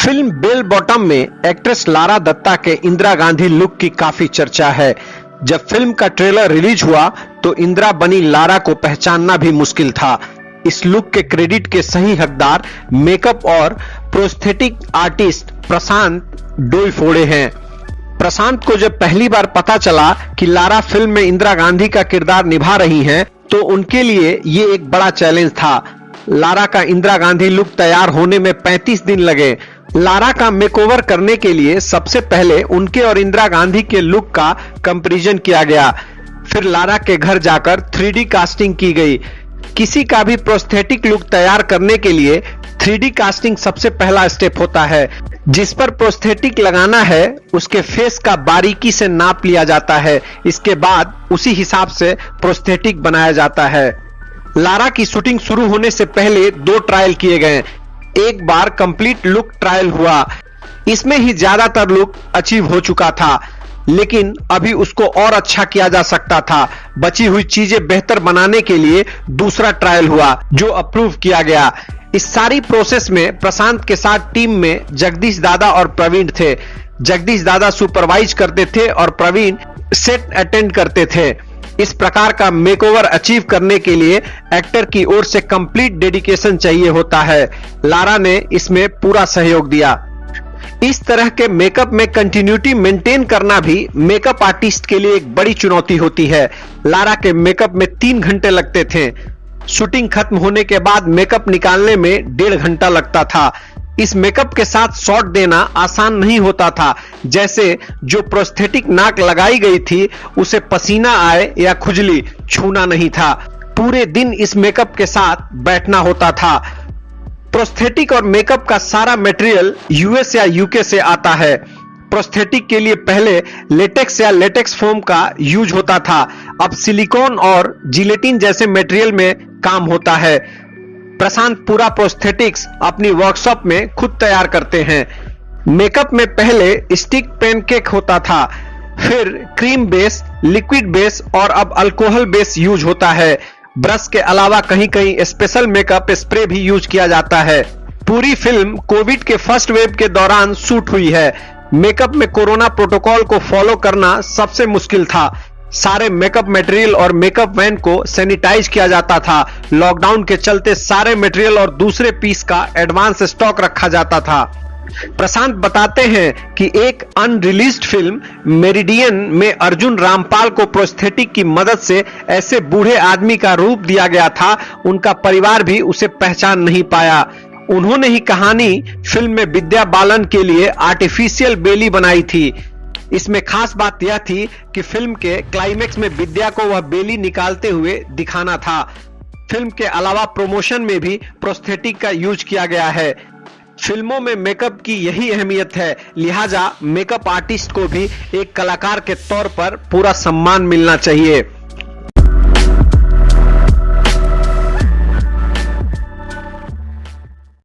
Film bell bottom में actress Lara Dutta के Indira Gandhi look की काफी चर्चा है। जब फिल्म का ट्रेलर रिलीज हुआ तो इंदिरा बनी लारा को पहचानना भी मुश्किल था। इस लुक के क्रेडिट के सही हकदार मेकअप और प्रोस्थेटिक आर्टिस्ट प्रशांत डोईफोड़े हैं। प्रशांत को जब पहली बार पता चला कि लारा फिल्म में इंदिरा गांधी का किरदार निभा रही हैं, तो उनके लिए ये एक बड़ा चैलेंज था। लारा का इंदिरा गांधी लुक तैयार होने में 35 दिन लगे। लारा का मेकओवर करने के लिए सबसे पहले उनके और इंदिरा गांधी के लुक का कंपैरिजन किया गया। फिर लारा के घर जाकर 3D कास्टिंग की गई। किसी का भी प्रोस्थेटिक लुक तैयार करने के लिए 3D कास्टिंग सबसे पहला स्टेप होता है। जिस पर प्रोस्थेटिक लगाना है उसके फेस का बारीकी से नाप लिया जाता है। इसके बाद उसी हिसाब से प्रोस्थेटिक बनाया जाता है। लारा की शूटिंग शुरू होने से पहले 2 ट्रायल किए गए। एक बार कंप्लीट लुक ट्रायल हुआ, इसमें ही ज्यादातर लुक अचीव हो चुका था, लेकिन अभी उसको और अच्छा किया जा सकता था। बची हुई चीजें बेहतर बनाने के लिए दूसरा ट्रायल हुआ जो अप्रूव किया गया। इस सारी प्रोसेस में प्रशांत के साथ टीम में जगदीश दादा और प्रवीण थे। जगदीश दादा सुपरवाइज करते थे और प्रवीण सेट अटेंड करते थे। इस प्रकार का मेकओवर अचीव करने के लिए एक्टर की ओर से कंप्लीट डेडिकेशन चाहिए होता है। लारा ने इसमें पूरा सहयोग दिया। इस तरह के मेकअप में कंटिन्यूटी मेंटेन करना भी मेकअप आर्टिस्ट के लिए एक बड़ी चुनौती होती है। लारा के मेकअप में 3 घंटे लगते थे। शूटिंग खत्म होने के बाद मेकअप निकालने में 1.5 घंटा लगता था। इस मेकअप के साथ शॉट देना आसान नहीं होता था। जैसे जो प्रोस्थेटिक नाक लगाई गई थी उसे पसीना आए या खुजली छूना नहीं था। पूरे दिन इस मेकअप के साथ बैठना होता था। प्रोस्थेटिक और मेकअप का सारा मटेरियल यूएस या यूके से आता है। प्रोस्थेटिक के लिए पहले लेटेक्स या लेटेक्स फोम का यूज होता था, अब सिलिकॉन और जिलेटिन जैसे मटेरियल में काम होता है। प्रशांत पूरा प्रोस्थेटिक्स अपनी वर्कशॉप में खुद तैयार करते हैं। मेकअप में पहले स्टिक पैनकेक होता था, फिर क्रीम बेस, लिक्विड बेस और अब अल्कोहल बेस यूज होता है। ब्रश के अलावा कहीं कहीं स्पेशल मेकअप स्प्रे भी यूज किया जाता है। पूरी फिल्म कोविड के फर्स्ट वेव के दौरान शूट हुई है। मेकअप में कोरोना प्रोटोकॉल को फॉलो करना सबसे मुश्किल था। सारे मेकअप मटेरियल और मेकअप वैन को सैनिटाइज किया जाता था। लॉकडाउन के चलते सारे मटेरियल और दूसरे पीस का एडवांस स्टॉक रखा जाता था। प्रशांत बताते हैं कि एक अनरिलीज्ड फिल्म मेरिडियन में अर्जुन रामपाल को प्रोस्थेटिक की मदद से ऐसे बूढ़े आदमी का रूप दिया गया था, उनका परिवार भी उसे पहचान नहीं पाया। उन्होंने ही कहानी फिल्म में विद्या बालन के लिए आर्टिफिशियल बेली बनाई थी। इसमें खास बात यह थी कि फिल्म के क्लाइमेक्स में विद्या को वह बेली निकालते हुए दिखाना था। फिल्म के अलावा प्रमोशन में भी प्रोस्थेटिक का यूज किया गया है। फिल्मों में मेकअप की यही अहमियत है, लिहाजा मेकअप आर्टिस्ट को भी एक कलाकार के तौर पर पूरा सम्मान मिलना चाहिए।